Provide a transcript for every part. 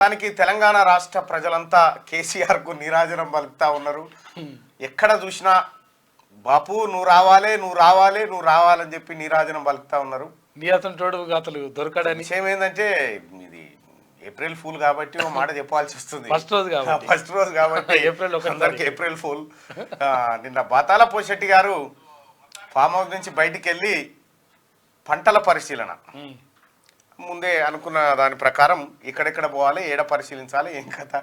దానికి తెలంగాణ రాష్ట్ర ప్రజలంతా కేసీఆర్ కు నీరాజనం పలుకుతా ఉన్నారు. ఎక్కడ చూసినా బాపు నువ్వు రావాలి నువ్వు రావాలి నువ్వు రావాలని చెప్పి నీరాజనం పలుకుతా ఉన్నారు. నీ అతను తోడు గాతలు దొరకడని. విషయం ఏంటంటే ఇది ఏప్రిల్ ఫూల్ కాబట్టి ఒక మాట చెప్పాల్సి వస్తుంది. ఫస్ట్ రోజు కాబట్టి ఏప్రిల్ ఫూల్. నిన్న బాతాల పోషెట్టి గారు ఫామ్ హౌస్ నుంచి బయటికి వెళ్ళి పంటల పరిశీలన ముందే అనుకున్న దాని ప్రకారం ఎక్కడెక్కడ పోవాలి, ఏడ పరిశీలించాలి, ఏం కథ.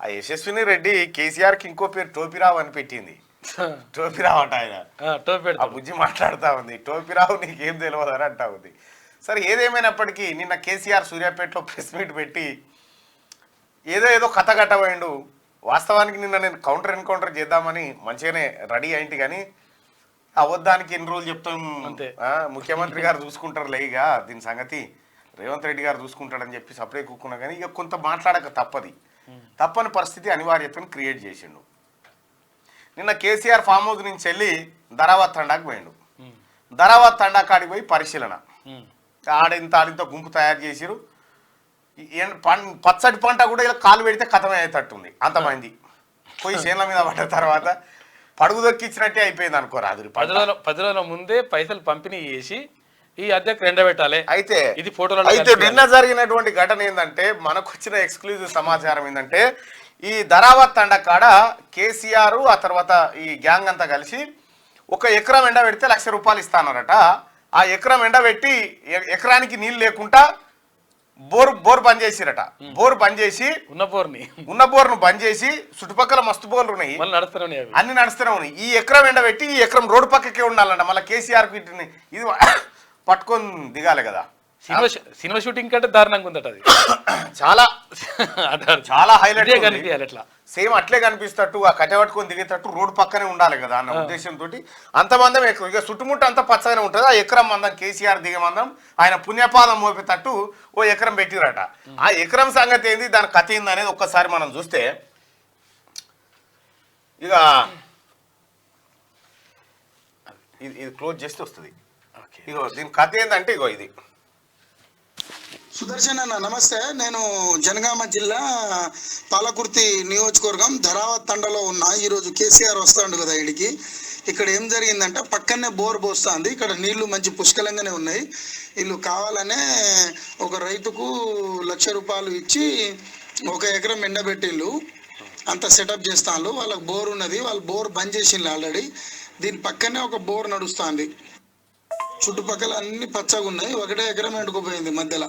ఆ యశస్విని రెడ్డి కేసీఆర్కి ఇంకో పేరు టోపీరావు అని పెట్టింది. టోపీరావు అంట ఆయన. ఆ బుజ్జి మాట్లాడుతూ ఉంది, టోపీరావు నీకేం తెలియదు అని అంటా ఉంది. సరే ఏదేమైనప్పటికీ నిన్న కేసీఆర్ సూర్యాపేటలో ప్రెస్ మీట్ పెట్టి ఏదో కథ కట్టబోయిండు. వాస్తవానికి నిన్న నేను కౌంటర్ ఎన్కౌంటర్ చేద్దామని మంచిగానే రెడీ అయింటి, కానీ అవద్దానికి ఎన్ని రోజులు చెప్తాం, ముఖ్యమంత్రి గారు చూసుకుంటారు లేగా దీని సంగతి, రేవంత్ రెడ్డి గారు చూసుకుంటాడని చెప్పి సపరే కూకున్నా. కానీ ఇక కొంత మాట్లాడక తప్పని పరిస్థితి అనివార్యతను క్రియేట్ చేసిండు. నిన్న కేసీఆర్ ఫామ్ హౌస్ నుంచి వెళ్ళి ధరావత్ తండాకు పోయిండు. ధరావత్ తండా కాడికి పోయి పరిశీలన. ఆడింత గుంపు తయారు చేసిరు. పచ్చడి పంట కూడా ఇలా కాలు పెడితే కథమయ్యేటట్టుంది. అంతమంది పోయి చేనుల మీద పడ్డ తర్వాత పడుగు దొక్కిచ్చినట్టే అయిపోయింది అనుకో. రాదు 10 రోజుల ముందే పైసలు పంపిణీ చేసి ఈ అద్దెకు ఎండబెట్టాలి. అయితే ఇది ఫోటోలో అయితే నిన్న జరిగినటువంటి ఘటన ఏంటంటే, మనకు వచ్చిన ఎక్స్క్లూజివ్ సమాచారం ఏంటంటే, ఈ ధరావత్ తండ కాడ కేసీఆర్ ఆ తర్వాత ఈ గ్యాంగ్ అంతా కలిసి 1 ఎకరం ఎండ పెడితే ₹1,00,000 ఇస్తానరట. ఆ ఎకరం ఎండ పెట్టి ఎకరానికి నీళ్ళు లేకుండా బోర్ బంద్ చేసిరట. బోర్ బంద్ చేసి ఉన్న బోర్ను బంద్ చేసి చుట్టుపక్కల మస్తు బోర్లు ఉన్నాయి, అన్ని నడుస్తూనే ఉన్నాయి. ఈ ఎకరం ఎండ పెట్టి ఈ ఎకరం రోడ్డు పక్కకే ఉండాలంట. మళ్ళీ కేసీఆర్ ఇది పట్టుకొని దిగాలి కదా. సినిమా షూటింగ్ కంటే దారుణంగా ఉందట అది. చాలా హైలైట్ కనిపించాలి. అట్లా సేమ్ అట్లే కనిపిస్తట్టు ఆ కట్టె పట్టుకొని దిగేటట్టు రోడ్డు పక్కనే ఉండాలి కదా అన్న ఉద్దేశంతో అంతమందం ఇక చుట్టుముట్ట అంతా పచ్చగానే ఉంటుంది. ఆ ఎకరం మందం కేసీఆర్ దిగే మందం ఆయన పుణ్యపాదం మోపేటట్టు 1 ఎకరం పెట్టిరట. ఆ ఎకరం సంగతి ఏంది, దాని కథ ఏంది అనేది ఒక్కసారి మనం చూస్తే, ఇక ఇది క్లోజ్ చేస్తే వస్తుంది. ఇగో దీని కథ ఏంటంటే, ఇగో ఇది సుదర్శన్ అన్న నమస్తే. నేను జనగామ జిల్లా పాలకుర్తి నియోజకవర్గం ధరావత్ తండలో ఉన్నా. ఈరోజు కేసీఆర్ వస్తాడు కదా ఇడికి. ఇక్కడ ఏం జరిగిందంటే పక్కనే బోర్ పోస్తుంది. ఇక్కడ నీళ్లు మంచి పుష్కలంగానే ఉన్నాయి. వీళ్ళు కావాలనే ఒక రైతుకు ₹1,00,000 ఇచ్చి 1 ఎకరం ఎండబెట్టిళ్ళు అంత సెటప్ చేస్తాను. వాళ్ళకి బోర్ ఉన్నది, వాళ్ళు బోర్ బంద్ చేసిండ్రు ఆల్రెడీ. దీని పక్కనే ఒక బోర్ నడుస్తుంది. చుట్టుపక్కల అన్ని పచ్చగా ఉన్నాయి. 1 ఎకరం ఎండుకుపోయింది మధ్యలో.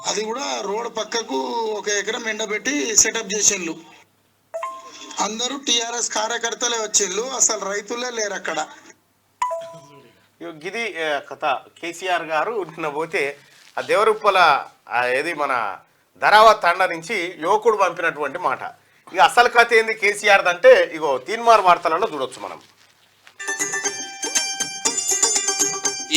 అది కూడా రోడ్ పక్కకు 1 ఎకరం ఎండబెట్టి సెటప్ చేసిండ్రు. అందరూ టిఆర్ఎస్ కార్యకర్తలే వచ్చిండ్రు, అసలు రైతులే లేరు అక్కడ. ఇది కథ. కేసీఆర్ గారు నిన్న పోతే ఆ దేవరుప్పల ఏది మన ధరావత్ తండ నుంచి యువకుడు పంపినటువంటి మాట. ఇక అసలు కథ ఏంది కేసీఆర్ అంటే, ఇగో తీన్మార్ వార్తలలో చూడొచ్చు మనం.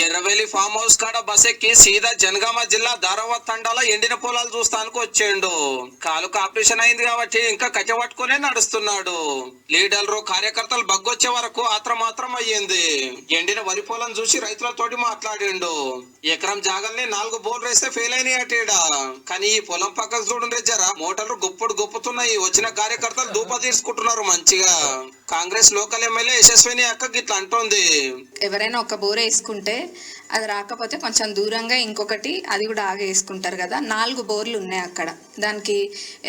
ఎర్రవెల్లి ఫామ్ హౌస్ కాడ బస్ ఎక్కి సీదా జనగామ జిల్లా ధరావత్ తండాల ఎండిన పొలాలు చూస్తానికి వచ్చిండు. కాలుకు ఆపరేషన్ అయింది కాబట్టి ఇంకా కట్టె పట్టుకునే నడుస్తున్నాడు. లీడర్లు కార్యకర్తలు బగ్గొచ్చే వరకు ఆత్రమాత్రం అయ్యింది. ఎండిన వరి పొలం చూసి రైతులతోటి మాట్లాడిండు. ఎకరం జాగల్ని 4 బోర్లు వేస్తే ఫెయిల్ అయినాయి అటేడా. కానీ ఈ పొలం పక్కకు చూడండి జరా, మోటార్లు గుప్పుతున్నాయి. వచ్చిన కార్యకర్తలు దూప తీసుకుంటున్నారు మంచిగా. కాంగ్రెస్ లోకల్ ఎమ్మెల్యే యశస్విని అక్క గిట్లా అంటోంది, ఎవరైనా ఒక బోర్ వేసుకుంటే అది రాకపోతే కొంచెం దూరంగా ఇంకొకటి అది కూడా వేసుకుంటారు కదా. 4 బోర్లు ఉన్నాయి అక్కడ. దానికి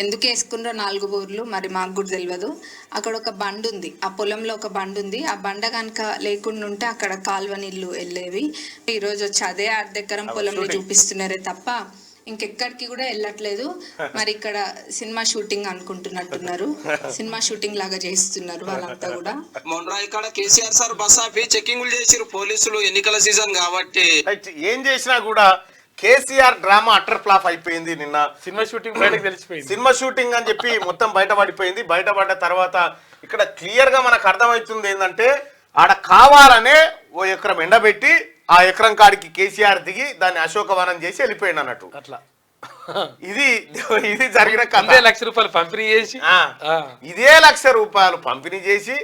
ఎందుకు వేసుకున్నారో 4 బోర్లు మరి మాకు కూడా తెలియదు. అక్కడ ఒక బండ్ ఉంది, ఆ పొలంలో ఒక బండ్ ఉంది. ఆ బండ కనుక లేకుండా ఉంటే అక్కడ కాలువ నీళ్ళు వెళ్ళేవి. ఈరోజు వచ్చి అదే అర్ధెకరం పొలంలో చూపిస్తున్నారే తప్ప ఇంకెక్కడికి కూడా వెళ్ళట్లేదు. మరి ఇక్కడ సినిమా షూటింగ్ అనుకుంటున్నట్టున్నారు, సినిమా షూటింగ్ లాగా చేస్తున్నారు వాళ్ళంతా కూడా. మొన్న ఇక్కడ కేసీఆర్ సార్ బస్ ఆపి చెకింగ్లు చేసిరు పోలీసులు, ఎన్నికల సీజన్ కాబట్టి. ఏం చేసినా కూడా కేసీఆర్ డ్రామా అటర్ ఫ్లాప్ అయిపోయింది. నిన్న సినిమా షూటింగ్ బయటకు తెలిసిపోయింది. సినిమా షూటింగ్ అని చెప్పి మొత్తం బయటపడిపోయింది. బయటపడ్డ తర్వాత ఇక్కడ క్లియర్ గా మనకు అర్థమవుతుంది ఏంటంటే, ఆడ కావాలనే 1 ఎకరం ఎండబెట్టి ఆ ఎకరం కాడికి కేసీఆర్ దిగి దాన్ని అశోకవనం చేసి వెళ్ళిపోయింది అన్నట్టు. అట్లా ఇది జరిగిన కథ. ₹1,00,000 పంపిణీ చేసి ఇదే ₹1,00,000 పంపిణీ చేసి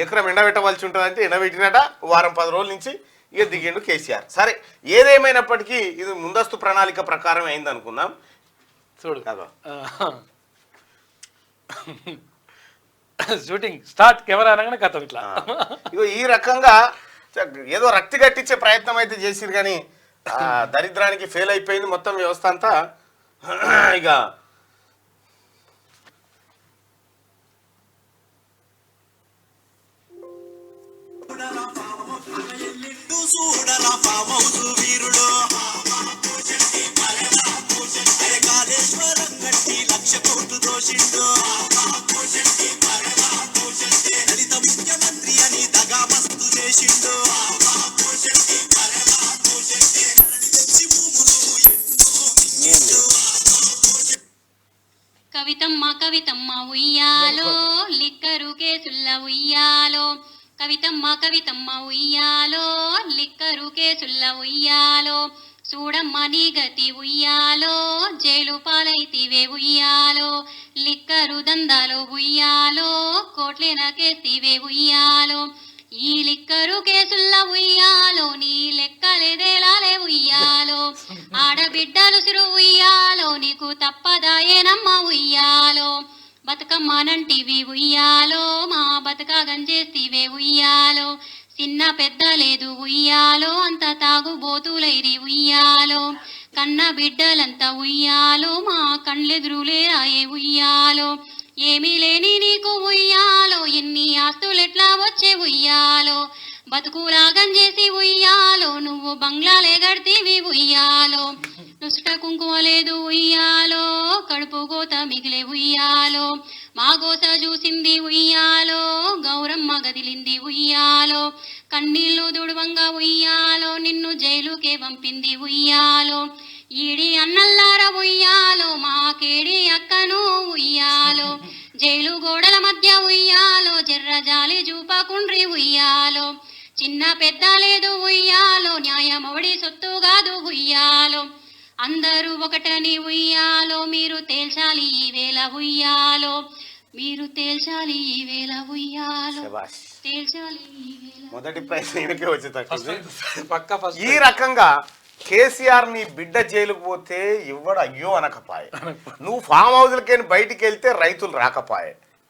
ఎకరం ఎండబెట్టవలసి ఉంటుంది అంటే ఎండబెట్టినట. వారం 10 రోజుల నుంచి ఇక దిగిండు కేసీఆర్. సరే ఏదేమైనప్పటికీ ఇది ముందస్తు ప్రణాళిక ప్రకారం అయింది అనుకుందాం. చూడు కాదు. షూటింగ్ స్టార్ట్ కెమెరా అనగానే కథం ఇట్లా. ఇగో ఈ రకంగా ఏదో రక్తి కట్టించే ప్రయత్నం అయితే చేసిరు కానీ దరిద్రానికి ఫెయిల్ అయిపోయింది మొత్తం వ్యవస్థ అంతా. ఇక కవితమ్మ కవితమ్మ ఉయ్యాలో లిక్కరు కేసుల్ల ఉయ్యాలో, కవితమ్మ కవితమ్మ ఉయ్యాలో లిక్కరు కేసుల్ల ఉయ్యాలో, చూడమ్మ నీ గతి ఉయ్యాలో జైలు పాలైతివే ఉయ్యాలో, లిక్కరు దందాలో ఉయ్యాలో కోట్లెన కేసివే ఉయ్యాలో, ఈ లిక్కరు కేసుల్ల ఉయ్యాలో నీ లెక్కలేదేలాలే ఉయ్యాలో, ఆడబిడ్డలు సిరు ఉయ్యాలో నీకు తప్పదాయేనమ్మ ఉయ్యాలో, బతుకమ్మనంటివి ఉయ్యాలో మా బతుక గంజేస్తివే ఉయ్యాలో, చిన్న పెద్ద లేదు ఉయ్యాలో అంత తాగుబోతులైరి ఉయ్యాలో, కన్న బిడ్డలంతా ఉయ్యాలో మా కండ్లెదురులే రాయే ఉయ్యాలో, ఏమీ లేని నీకు ఉయ్యాలో ఎన్ని ఆస్తులెట్లా వచ్చే ఉయ్యాలో, బతుకులాగం చేసి ఉయ్యాలో నువ్వు బంగ్లాలే గడితీవి ఉయ్యాలో, నుసుట కుంకుమ లేదు ఉయ్యాలో కడుపు కోత మిగిలే ఉయ్యాలో, మా గోస చూసింది ఉయ్యాలో గౌరమ్మ గదిలింది ఉయ్యాలో, కన్నీళ్లు దుడువంగా ఉయ్యాలో నిన్ను జైలుకే పంపింది ఉయ్యాలో, ఈడి అన్నల్లార ఉయ్యాలో మాకేడి అక్కను ఉయ్యాలో, జైలు గోడల మధ్య ఉయ్యాలో జర్ర జాలి చూపకుండ్రి ఉయ్యాలో, చిన్న పెద్ద లేదు ఉయ్యాలో న్యాయమవడి సొత్తు కాదు ఉయ్యాలో, అందరూ ఒకటని ఉయ్యాలో మీరు తేల్చాలి ఈ వేళ ఉయ్యాలో, మీరు తేల్చాలి ఈ వేళ ఉయ్యాలో, శభాష్. తేల్చాలి ఈ వేళ. మొదటి ప్రయత్నం ఈయనకే వచ్చేటట్టుంది. పక్కా ఫస్ట్ ఈ రకంగా కేసీఆర్ నీ బిడ్డ జైలుకు పోతే ఇవ్వడు అయ్యో అనకపాయే, నువ్వు ఫామ్ హౌస్లకి బయటికి వెళ్తే రైతులు రాకపాయే,